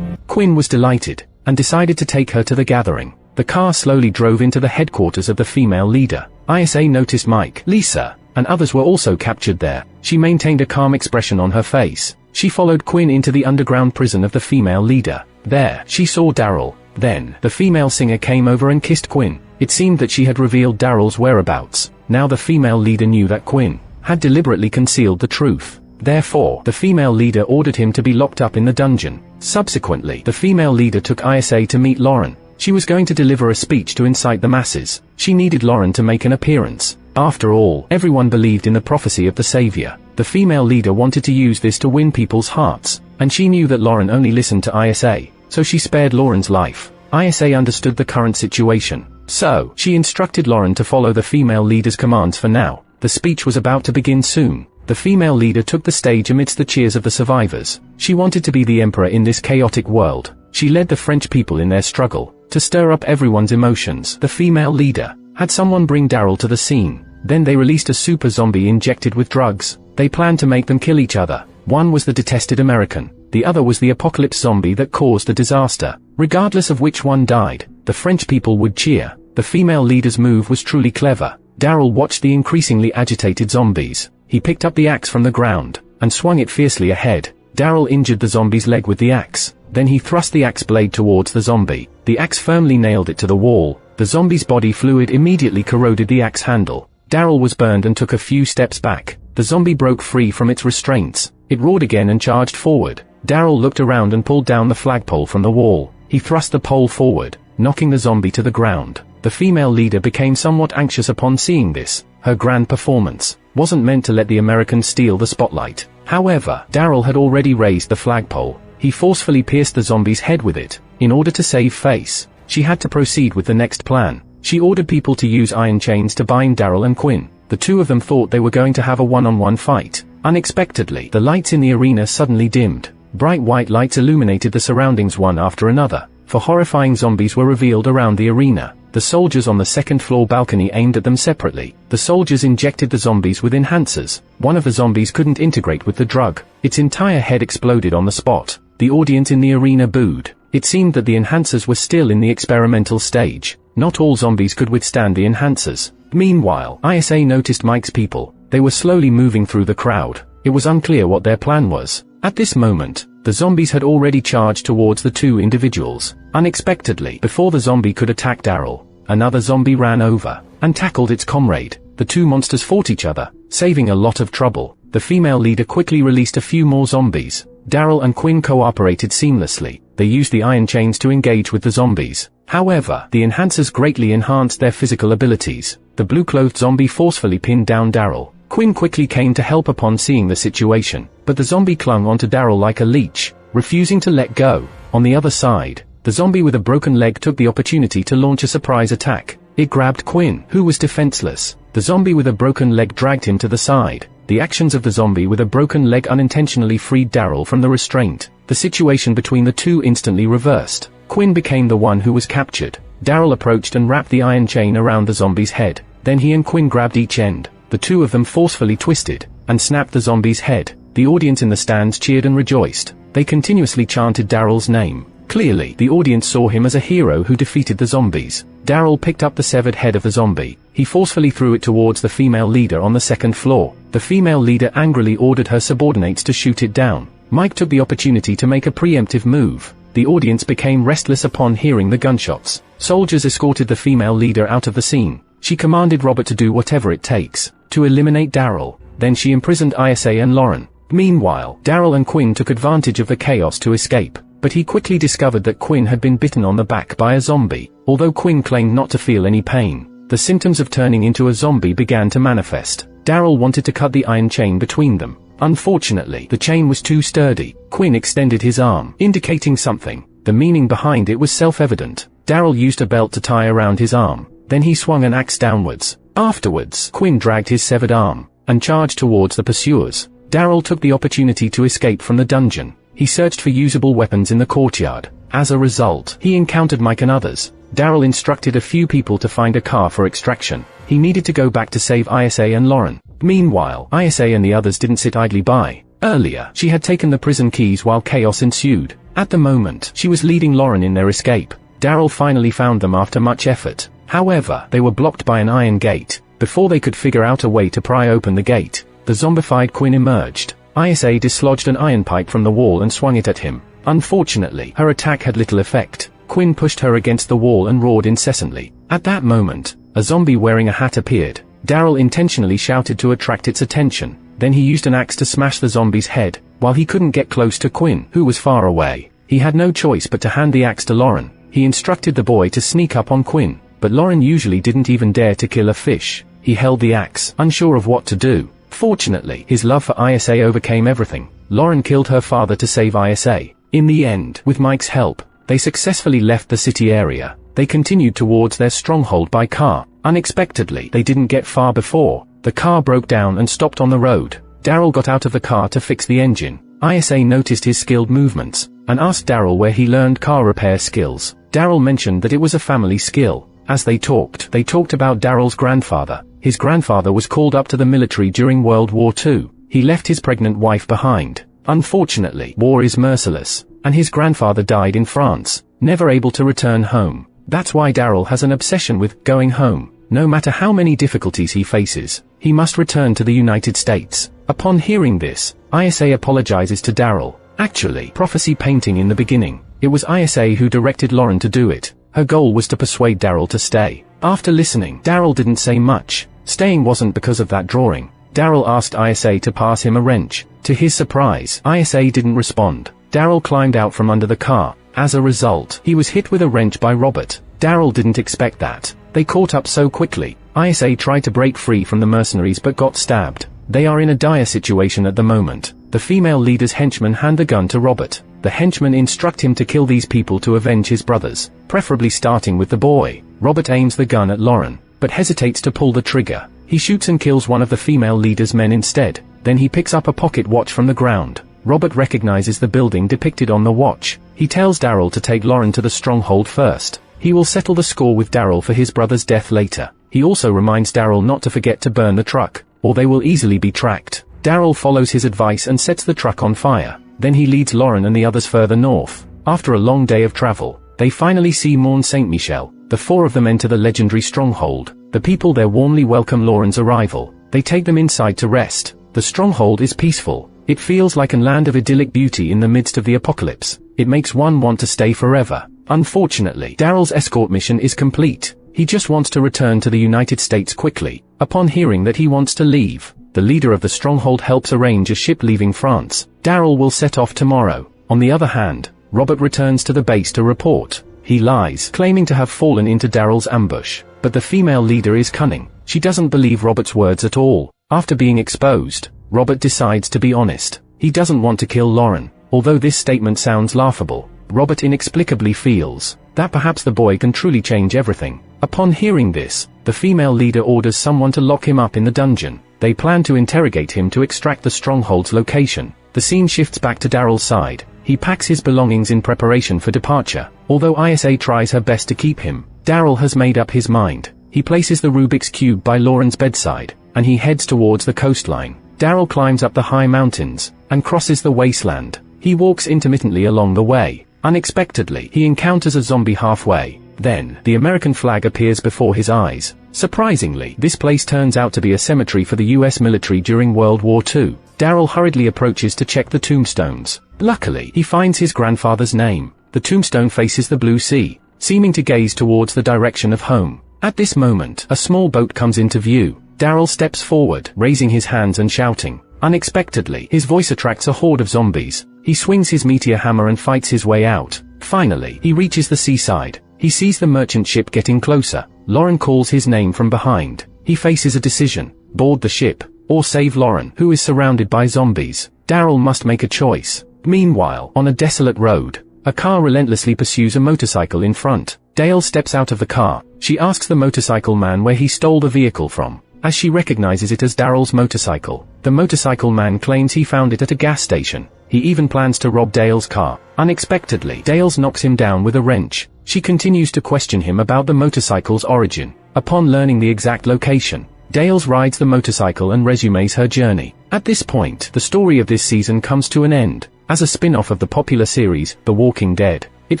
[SPEAKER 1] Quinn was delighted, and decided to take her to the gathering. The car slowly drove into the headquarters of the female leader. Isa noticed Mike, Lisa, and others were also captured there. She maintained a calm expression on her face. She followed Quinn into the underground prison of the female leader. There, she saw Daryl. Then, the female singer came over and kissed Quinn. It seemed that she had revealed Daryl's whereabouts. Now the female leader knew that Quinn had deliberately concealed the truth. Therefore, the female leader ordered him to be locked up in the dungeon. Subsequently, the female leader took Isa to meet Lauren. She was going to deliver a speech to incite the masses. She needed Lauren to make an appearance. After all, everyone believed in the prophecy of the Savior. The female leader wanted to use this to win people's hearts, and she knew that Lauren only listened to Isa, so she spared Lauren's life. Isa understood the current situation, so she instructed Lauren to follow the female leader's commands for now. The speech was about to begin soon. The female leader took the stage amidst the cheers of the survivors. She wanted to be the emperor in this chaotic world. She led the French people in their struggle to stir up everyone's emotions. The female leader had someone bring Daryl to the scene. Then they released a super zombie injected with drugs. They planned to make them kill each other. One was the detested American. The other was the apocalypse zombie that caused the disaster. Regardless of which one died, the French people would cheer. The female leader's move was truly clever. Daryl watched the increasingly agitated zombies. He picked up the axe from the ground and swung it fiercely ahead. Daryl injured the zombie's leg with the axe. Then he thrust the axe blade towards the zombie. The axe firmly nailed it to the wall. The zombie's body fluid immediately corroded the axe handle. Daryl was burned and took a few steps back. The zombie broke free from its restraints. It roared again and charged forward. Daryl looked around and pulled down the flagpole from the wall. He thrust the pole forward, knocking the zombie to the ground. The female leader became somewhat anxious upon seeing this. Her grand performance wasn't meant to let the Americans steal the spotlight. However, Daryl had already raised the flagpole. He forcefully pierced the zombie's head with it. In order to save face, she had to proceed with the next plan. She ordered people to use iron chains to bind Daryl and Quinn. The two of them thought they were going to have a one-on-one fight. Unexpectedly, the lights in the arena suddenly dimmed. Bright white lights illuminated the surroundings one after another. For horrifying zombies were revealed around the arena. The soldiers on the second-floor balcony aimed at them separately. The soldiers injected the zombies with enhancers. One of the zombies couldn't integrate with the drug. Its entire head exploded on the spot. The audience in the arena booed. It seemed that the enhancers were still in the experimental stage. Not all zombies could withstand the enhancers. Meanwhile, Isa noticed Mike's people. They were slowly moving through the crowd. It was unclear what their plan was. At this moment, the zombies had already charged towards the two individuals. Unexpectedly, before the zombie could attack Daryl, another zombie ran over and tackled its comrade. The two monsters fought each other, saving a lot of trouble. The female leader quickly released a few more zombies. Daryl and Quinn cooperated seamlessly. They used the iron chains to engage with the zombies. However, the enhancers greatly enhanced their physical abilities. The blue-clothed zombie forcefully pinned down Daryl. Quinn quickly came to help upon seeing the situation, but the zombie clung onto Daryl like a leech, refusing to let go. On the other side, the zombie with a broken leg took the opportunity to launch a surprise attack. It grabbed Quinn, who was defenseless. The zombie with a broken leg dragged him to the side. The actions of the zombie with a broken leg unintentionally freed Daryl from the restraint. The situation between the two instantly reversed. Quinn became the one who was captured. Daryl approached and wrapped the iron chain around the zombie's head. Then he and Quinn grabbed each end. The two of them forcefully twisted and snapped the zombie's head. The audience in the stands cheered and rejoiced. They continuously chanted Daryl's name. Clearly, the audience saw him as a hero who defeated the zombies. Daryl picked up the severed head of the zombie. He forcefully threw it towards the female leader on the second floor. The female leader angrily ordered her subordinates to shoot it down. Mike took the opportunity to make a preemptive move. The audience became restless upon hearing the gunshots. Soldiers escorted the female leader out of the scene. She commanded Robert to do whatever it takes to eliminate Daryl. Then she imprisoned Isa and Lauren. Meanwhile, Daryl and Quinn took advantage of the chaos to escape. But he quickly discovered that Quinn had been bitten on the back by a zombie. Although Quinn claimed not to feel any pain, the symptoms of turning into a zombie began to manifest. Daryl wanted to cut the iron chain between them. Unfortunately, the chain was too sturdy. Quinn extended his arm, indicating something. The meaning behind it was self-evident. Daryl used a belt to tie around his arm. Then he swung an axe downwards. Afterwards, Quinn dragged his severed arm and charged towards the pursuers. Daryl took the opportunity to escape from the dungeon. He searched for usable weapons in the courtyard. As a result, he encountered Mike and others. Daryl instructed a few people to find a car for extraction. He needed to go back to save Isa and Lauren. Meanwhile, Isa and the others didn't sit idly by. Earlier, she had taken the prison keys while chaos ensued. At the moment, she was leading Lauren in their escape. Daryl finally found them after much effort. However, they were blocked by an iron gate. Before they could figure out a way to pry open the gate, the zombified Quinn emerged. Isa dislodged an iron pipe from the wall and swung it at him. Unfortunately, her attack had little effect. Quinn pushed her against the wall and roared incessantly. At that moment, a zombie wearing a hat appeared. Daryl intentionally shouted to attract its attention. Then he used an axe to smash the zombie's head. While he couldn't get close to Quinn, who was far away, he had no choice but to hand the axe to Lauren. He instructed the boy to sneak up on Quinn, but Lauren usually didn't even dare to kill a fish. He held the axe, unsure of what to do. Fortunately, his love for Isa overcame everything. Lauren killed her father to save Isa. In the end, with Mike's help, they successfully left the city area. They continued towards their stronghold by car. Unexpectedly, they didn't get far before the car broke down and stopped on the road. Daryl got out of the car to fix the engine. Isa noticed his skilled movements and asked Daryl where he learned car repair skills. Daryl mentioned that it was a family skill. As they talked about Daryl's grandfather. His grandfather was called up to the military during World War II. He left his pregnant wife behind. Unfortunately, war is merciless, and his grandfather died in France, never able to return home. That's why Daryl has an obsession with going home. No matter how many difficulties he faces, he must return to the United States. Upon hearing this, Isa apologizes to Daryl. Actually, prophecy painting in the beginning, it was Isa who directed Lauren to do it. Her goal was to persuade Daryl to stay. After listening, Daryl didn't say much. Staying wasn't because of that drawing. Daryl asked Isa to pass him a wrench. To his surprise, Isa didn't respond. Daryl climbed out from under the car. As a result, he was hit with a wrench by Robert. Daryl didn't expect that. They caught up so quickly. Isa tried to break free from the mercenaries but got stabbed. They are in a dire situation at the moment. The female leader's henchmen hand the gun to Robert. The henchmen instruct him to kill these people to avenge his brothers, preferably starting with the boy. Robert aims the gun at Lauren, but hesitates to pull the trigger. He shoots and kills one of the female leader's men instead. Then he picks up a pocket watch from the ground. Robert recognizes the building depicted on the watch. He tells Daryl to take Lauren to the stronghold first. He will settle the score with Daryl for his brother's death later. He also reminds Daryl not to forget to burn the truck, or they will easily be tracked. Daryl follows his advice and sets the truck on fire. Then he leads Lauren and the others further north. After a long day of travel, they finally see Mont Saint-Michel. The four of them enter the legendary stronghold. The people there warmly welcome Lauren's arrival. They take them inside to rest. The stronghold is peaceful. It feels like a land of idyllic beauty in the midst of the apocalypse. It makes one want to stay forever. Unfortunately, Daryl's escort mission is complete. He just wants to return to the United States quickly. Upon hearing that he wants to leave, the leader of the stronghold helps arrange a ship leaving France. Daryl will set off tomorrow. On the other hand, Robert returns to the base to report. He lies, claiming to have fallen into Daryl's ambush. But the female leader is cunning. She doesn't believe Robert's words at all. After being exposed, Robert decides to be honest. He doesn't want to kill Lauren. Although this statement sounds laughable, Robert inexplicably feels that perhaps the boy can truly change everything. Upon hearing this, the female leader orders someone to lock him up in the dungeon. They plan to interrogate him to extract the stronghold's location. The scene shifts back to Daryl's side. He packs his belongings in preparation for departure. Although ISA tries her best to keep him, Daryl has made up his mind. He places the Rubik's Cube by Lauren's bedside, and he heads towards the coastline. Daryl climbs up the high mountains, and crosses the wasteland. He walks intermittently along the way. Unexpectedly, he encounters a zombie halfway. Then, the American flag appears before his eyes. Surprisingly, this place turns out to be a cemetery for the US military during World War II. Daryl hurriedly approaches to check the tombstones. Luckily, he finds his grandfather's name. The tombstone faces the blue sea, seeming to gaze towards the direction of home. At this moment, a small boat comes into view. Daryl steps forward, raising his hands and shouting. Unexpectedly, his voice attracts a horde of zombies. He swings his meteor hammer and fights his way out. Finally, he reaches the seaside. He sees the merchant ship getting closer. Lauren calls his name from behind. He faces a decision: board the ship, or save Lauren, who is surrounded by zombies. Daryl must make a choice. Meanwhile, on a desolate road, a car relentlessly pursues a motorcycle in front. Dale steps out of the car. She asks the motorcycle man where he stole the vehicle from. As she recognizes it as Daryl's motorcycle, the motorcycle man claims he found it at a gas station. He even plans to rob Dale's car. Unexpectedly, Dale knocks him down with a wrench. She continues to question him about the motorcycle's origin. Upon learning the exact location, Dale rides the motorcycle and resumes her journey. At this point, the story of this season comes to an end. As a spin-off of the popular series, The Walking Dead, it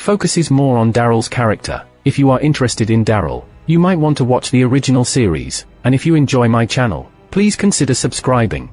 [SPEAKER 1] focuses more on Daryl's character. If you are interested in Daryl, you might want to watch the original series, and if you enjoy my channel, please consider subscribing.